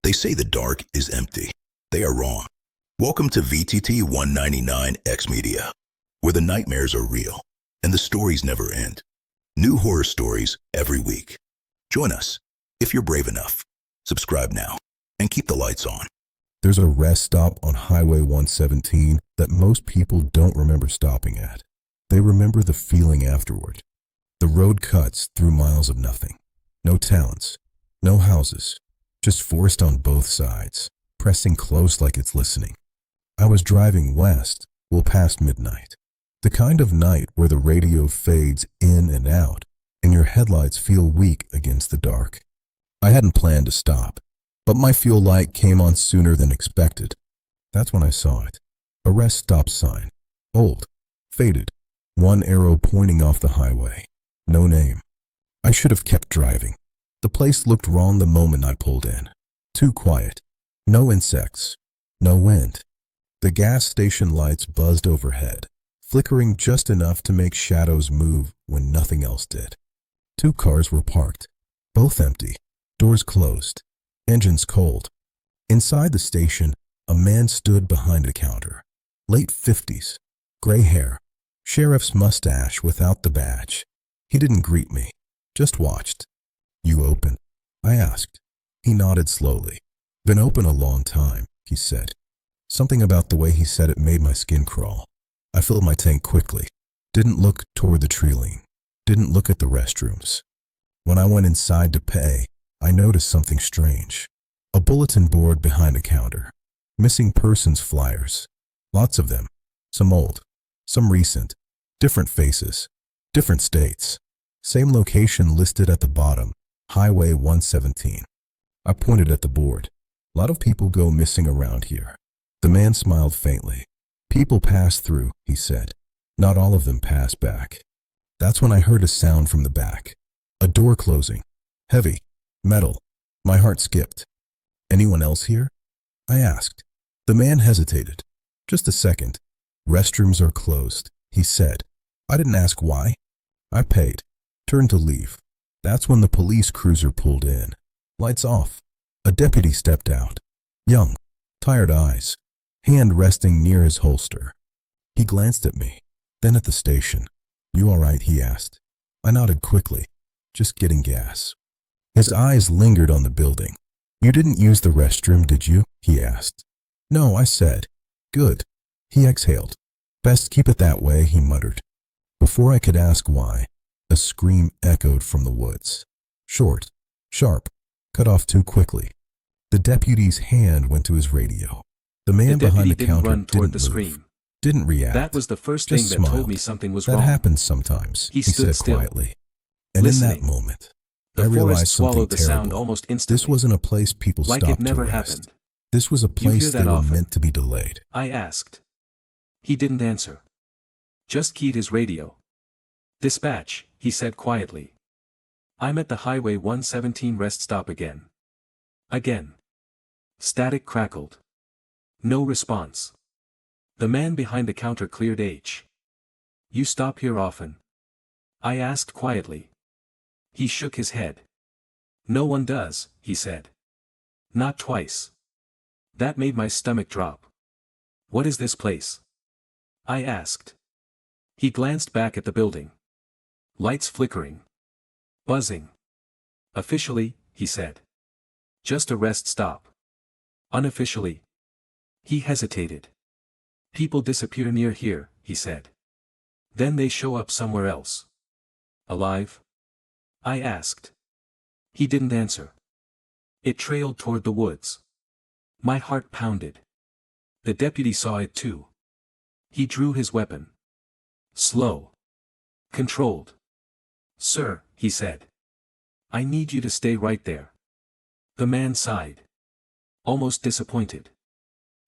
They say the dark is empty. They are wrong. Welcome to VTT 199X Media, where the nightmares are real and the stories never end. New horror stories every week. Join us if you're brave enough. Subscribe now and keep the lights on. There's a rest stop on Highway 117 that most people don't remember stopping at. They remember the feeling afterward. The road cuts through miles of nothing. No towns, no houses, just forest on both sides, pressing close like it's listening. I was driving west, past midnight. The kind of night where the radio fades in and out, and your headlights feel weak against the dark. I hadn't planned to stop, but my fuel light came on sooner than expected. That's when I saw it. A rest stop sign. Old, faded, one arrow pointing off the highway. No name. I should have kept driving. The place looked wrong the moment I pulled in. Too quiet. No insects. No wind. The gas station lights buzzed overhead, flickering just enough to make shadows move when nothing else did. 2 cars were parked, both empty, doors closed, engines cold. Inside the station, a man stood behind a counter. Late 50s, gray hair, sheriff's mustache without the badge. He didn't greet me, just watched. "You open?" I asked. He nodded slowly. "Been open a long time," he said. Something about the way he said it made my skin crawl. I filled my tank quickly. Didn't look toward the trailing. Didn't look at the restrooms. When I went inside to pay, I noticed something strange. A bulletin board behind a counter. Missing persons flyers. Lots of them. Some old, some recent. Different faces. Different states. Same location listed at the bottom. Highway 117. I pointed at the board. A lot of people go missing around here. The man smiled faintly. "People pass through," he said. "Not all of them pass back." That's when I heard a sound from the back. A door closing. Heavy. Metal. My heart skipped. "Anyone else here?" I asked. The man hesitated. "Just a second. Restrooms are closed," he said. I didn't ask why. I paid. Turned to leave. That's when the police cruiser pulled in. Lights off. A deputy stepped out. Young. Tired eyes. Hand resting near his holster. He glanced at me, then at the station. "You all right?" he asked. I nodded quickly. "Just getting gas." His eyes lingered on the building. "You didn't use the restroom, did you?" he asked. "No," I said. "Good." He exhaled. "Best keep it that way," he muttered. Before I could ask why, a scream echoed from the woods. Short, sharp, cut off too quickly. The deputy's hand went to his radio. The man behind the counter didn't move, didn't react. That was the first thing that told me something was wrong. That happens sometimes, he said quietly. And listening. in that moment, I realized something the sound terrible. almost instantly. This wasn't a place people like stopped it never to rest. happened. This was a place that they were often. meant to be delayed. I asked. He didn't answer. Just keyed his radio. "Dispatch," he said quietly. "I'm at the Highway 117 rest stop again." Again. Static crackled. No response. The man behind the counter cleared H. "You stop here often?" I asked quietly. He shook his head. "No one does," he said. "Not twice." That made my stomach drop. "What is this place?" I asked. He glanced back at the building. Lights flickering. Buzzing. "Officially," he said. "Just a rest stop." "Unofficially." He hesitated. "People disappear near here," he said. "Then they show up somewhere else." "Alive?" I asked. He didn't answer. It trailed toward the woods. My heart pounded. The deputy saw it too. He drew his weapon. Slow. Controlled. "Sir," he said. "I need you to stay right there." The man sighed. Almost disappointed.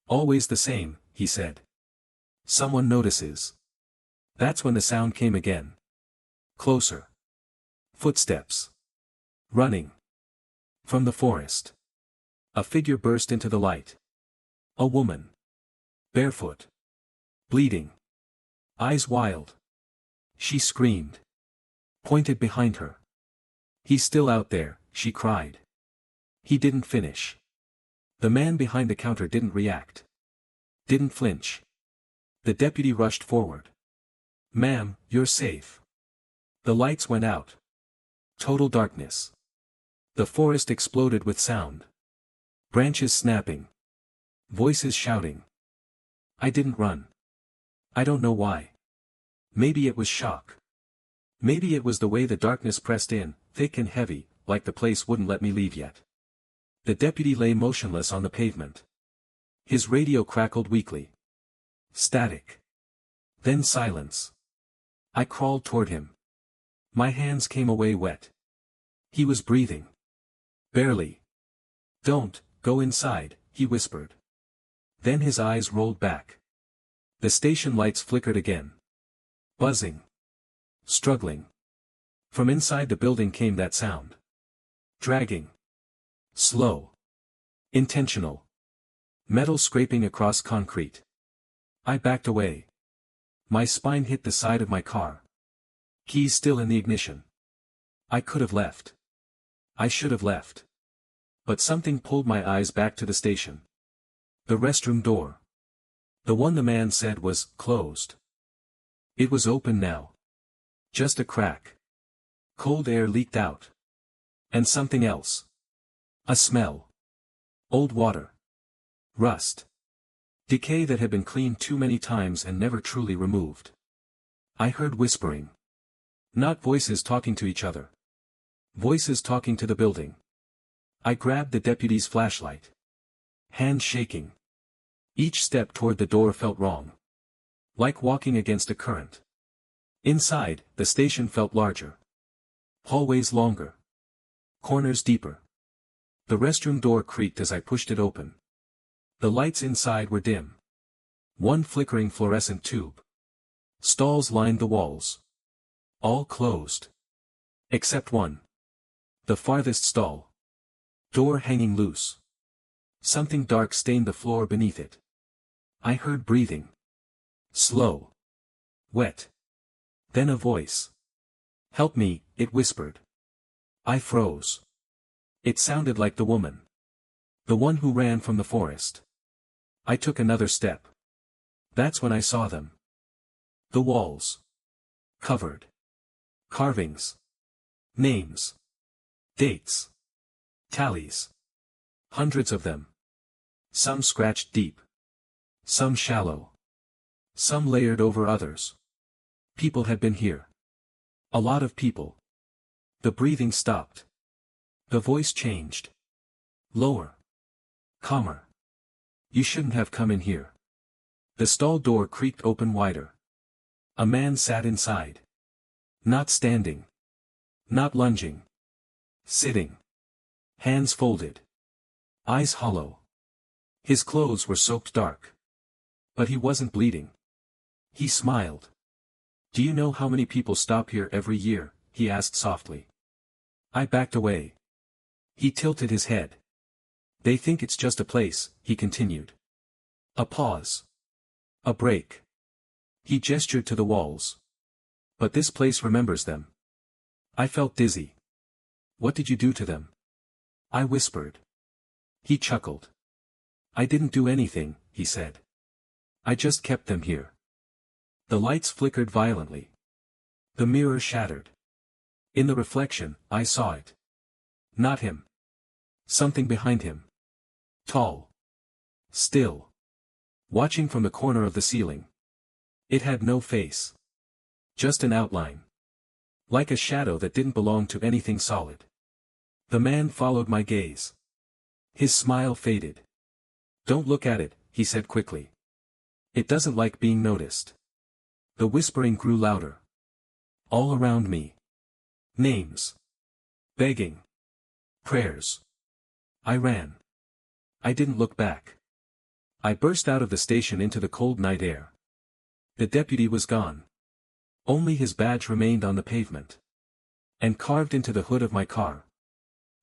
"Always the same," he said. "Someone notices." That's when the sound came again. Closer. Footsteps. Running. From the forest. A figure burst into the light. A woman. Barefoot. Bleeding. Eyes wild. She screamed. Pointed behind her. "He's still out there," she cried. He didn't finish. The man behind the counter didn't react. Didn't flinch. The deputy rushed forward. "Ma'am, you're safe." The lights went out. Total darkness. The forest exploded with sound. Branches snapping. Voices shouting. I didn't run. I don't know why. Maybe it was shock. Maybe it was the way the darkness pressed in, thick and heavy, like the place wouldn't let me leave yet. The deputy lay motionless on the pavement. His radio crackled weakly. Static. Then silence. I crawled toward him. My hands came away wet. He was breathing. Barely. "Don't, go inside," he whispered. Then his eyes rolled back. The station lights flickered again. Buzzing. Struggling. From inside the building came that sound. Dragging. Slow. Intentional. Metal scraping across concrete. I backed away. My spine hit the side of my car. Keys still in the ignition. I could have left. I should have left. But something pulled my eyes back to the station. The restroom door. The one the man said was closed. It was open now. Just a crack. Cold air leaked out. And something else. A smell. Old water. Rust. Decay that had been cleaned too many times and never truly removed. I heard whispering. Not voices talking to each other. Voices talking to the building. I grabbed the deputy's flashlight. Hands shaking. Each step toward the door felt wrong. Like walking against a current. Inside, the station felt larger. Hallways longer. Corners deeper. The restroom door creaked as I pushed it open. The lights inside were dim. One flickering fluorescent tube. Stalls lined the walls. All closed. Except one. The farthest stall. Door hanging loose. Something dark stained the floor beneath it. I heard breathing. Slow. Wet. Then a voice. "Help me," it whispered. I froze. It sounded like the woman. The one who ran from the forest. I took another step. That's when I saw them. The walls. Covered. Carvings. Names. Dates. Tallies. Hundreds of them. Some scratched deep. Some shallow. Some layered over others. People had been here. A lot of people. The breathing stopped. The voice changed. Lower. Calmer. "You shouldn't have come in here." The stall door creaked open wider. A man sat inside. Not standing. Not lunging. Sitting. Hands folded. Eyes hollow. His clothes were soaked dark. But he wasn't bleeding. He smiled. "Do you know how many people stop here every year?" he asked softly. I backed away. He tilted his head. "They think it's just a place," he continued. A pause. A break. He gestured to the walls. "But this place remembers them." I felt dizzy. "What did you do to them?" I whispered. He chuckled. "I didn't do anything," he said. "I just kept them here." The lights flickered violently. The mirror shattered. In the reflection, I saw it. Not him. Something behind him. Tall. Still. Watching from the corner of the ceiling. It had no face. Just an outline. Like a shadow that didn't belong to anything solid. The man followed my gaze. His smile faded. "Don't look at it," he said quickly. "It doesn't like being noticed." The whispering grew louder. All around me. Names. Begging. Prayers. I ran. I didn't look back. I burst out of the station into the cold night air. The deputy was gone. Only his badge remained on the pavement. And carved into the hood of my car.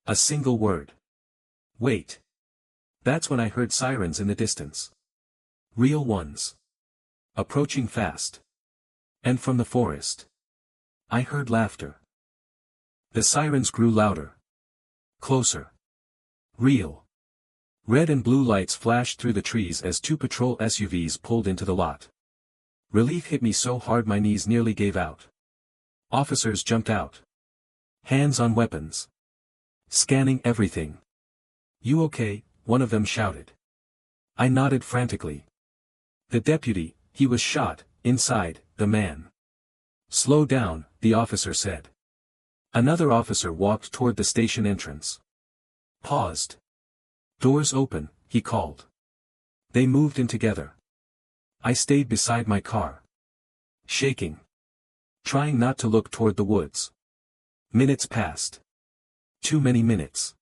A single word. Wait. That's when I heard sirens in the distance. Real ones. Approaching fast. And from the forest. I heard laughter. The sirens grew louder. Closer. Real. Red and blue lights flashed through the trees as two patrol SUVs pulled into the lot. Relief hit me so hard my knees nearly gave out. Officers jumped out. Hands on weapons. Scanning everything. "You okay?" one of them shouted. I nodded frantically. "The deputy, he was shot, inside, the man." "Slow down," the officer said. Another officer walked toward the station entrance. Paused. "Doors open," he called. They moved in together. I stayed beside my car. Shaking. Trying not to look toward the woods. Minutes passed. Too many minutes.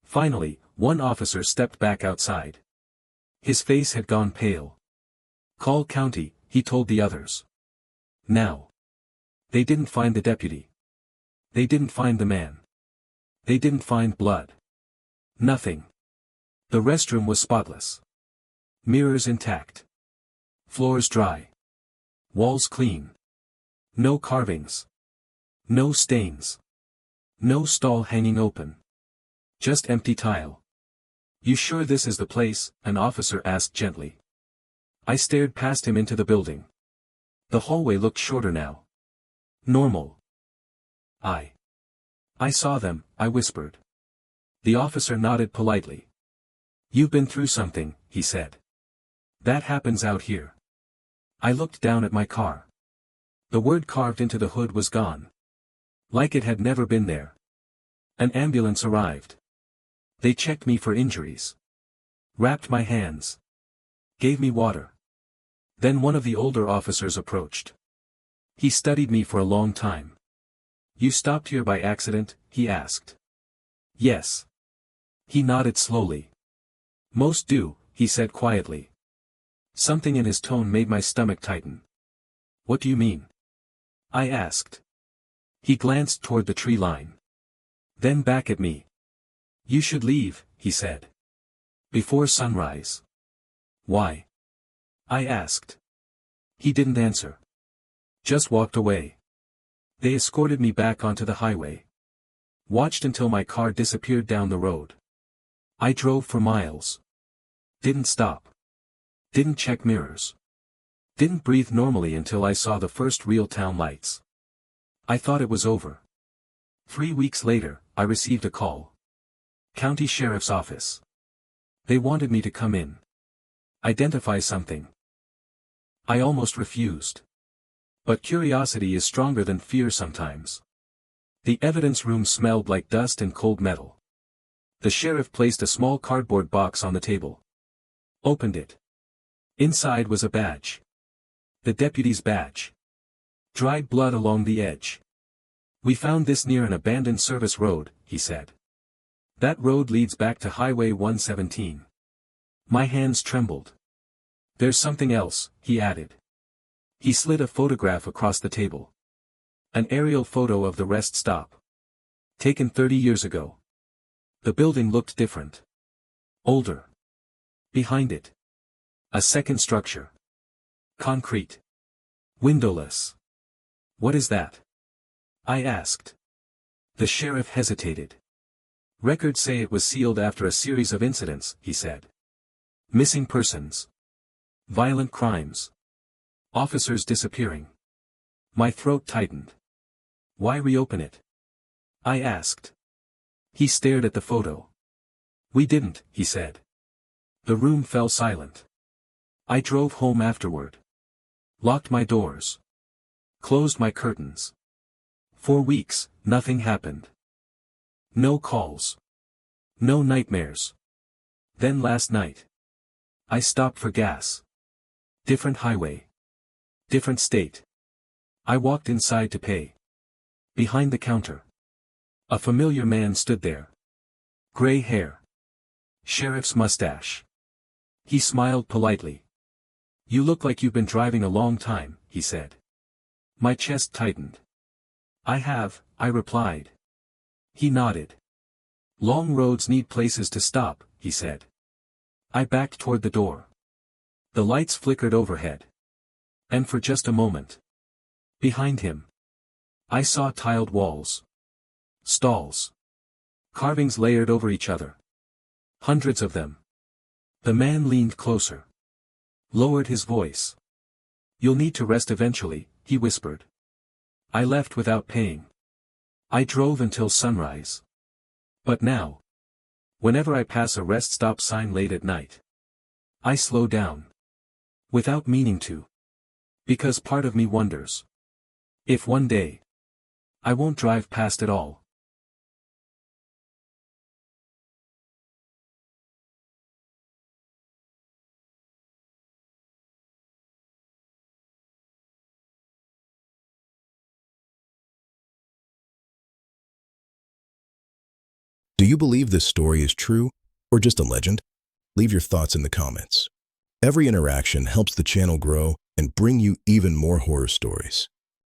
Finally, one officer stepped back outside. His face had gone pale. "Call county," he told the others. Now. They didn't find the deputy. They didn't find the man. They didn't find blood. Nothing. The restroom was spotless. Mirrors intact. Floors dry. Walls clean. No carvings. No stains. No stall hanging open. Just empty tile. "You sure this is the place?" an officer asked gently. I stared past him into the building. The hallway looked shorter now. Normal. I saw them," I whispered. The officer nodded politely. "You've been through something," he said. "That happens out here." I looked down at my car. The word carved into the hood was gone. Like it had never been there. An ambulance arrived. They checked me for injuries. Wrapped my hands. Gave me water. Then one of the older officers approached. He studied me for a long time. "You stopped here by accident?" he asked. "Yes." He nodded slowly. "Most do," he said quietly. Something in his tone made my stomach tighten. "What do you mean?" I asked. He glanced toward the tree line. Then back at me. "You should leave," he said. "Before sunrise." "Why?" I asked. He didn't answer. Just walked away. They escorted me back onto the highway. Watched until my car disappeared down the road. I drove for miles. Didn't stop. Didn't check mirrors. Didn't breathe normally until I saw the first real town lights. I thought it was over. 3 weeks later, I received a call. County Sheriff's Office. They wanted me to come in. Identify something. I almost refused. But curiosity is stronger than fear sometimes. The evidence room smelled like dust and cold metal. The sheriff placed a small cardboard box on the table. Opened it. Inside was a badge. The deputy's badge. Dried blood along the edge. "We found this near an abandoned service road," he said. "That road leads back to Highway 117. My hands trembled. "There's something else," he added. He slid a photograph across the table. An aerial photo of the rest stop. Taken 30 years ago. The building looked different. Older. Behind it. A second structure. Concrete. Windowless. "What is that?" I asked. The sheriff hesitated. "Records say it was sealed after a series of incidents," he said. "Missing persons. Violent crimes. Officers disappearing." My throat tightened. "Why reopen it?" I asked. He stared at the photo. "We didn't," he said. The room fell silent. I drove home afterward. Locked my doors. Closed my curtains. For weeks, nothing happened. No calls. No nightmares. Then last night. I stopped for gas. Different highway. Different state. I walked inside to pay. Behind the counter. A familiar man stood there. Gray hair. Sheriff's mustache. He smiled politely. "You look like you've been driving a long time," he said. My chest tightened. "I have," I replied. He nodded. "Long roads need places to stop," he said. I backed toward the door. The lights flickered overhead. And for just a moment. Behind him. I saw tiled walls. Stalls. Carvings layered over each other. Hundreds of them. The man leaned closer. Lowered his voice. "You'll need to rest eventually," he whispered. I left without paying. I drove until sunrise. But now, whenever I pass a rest stop sign late at night, I slow down. Without meaning to. Because part of me wonders if one day I won't drive past it all. Do you believe this story is true or just a legend? Leave your thoughts in the comments. Every interaction helps the channel grow and bring you even more horror stories.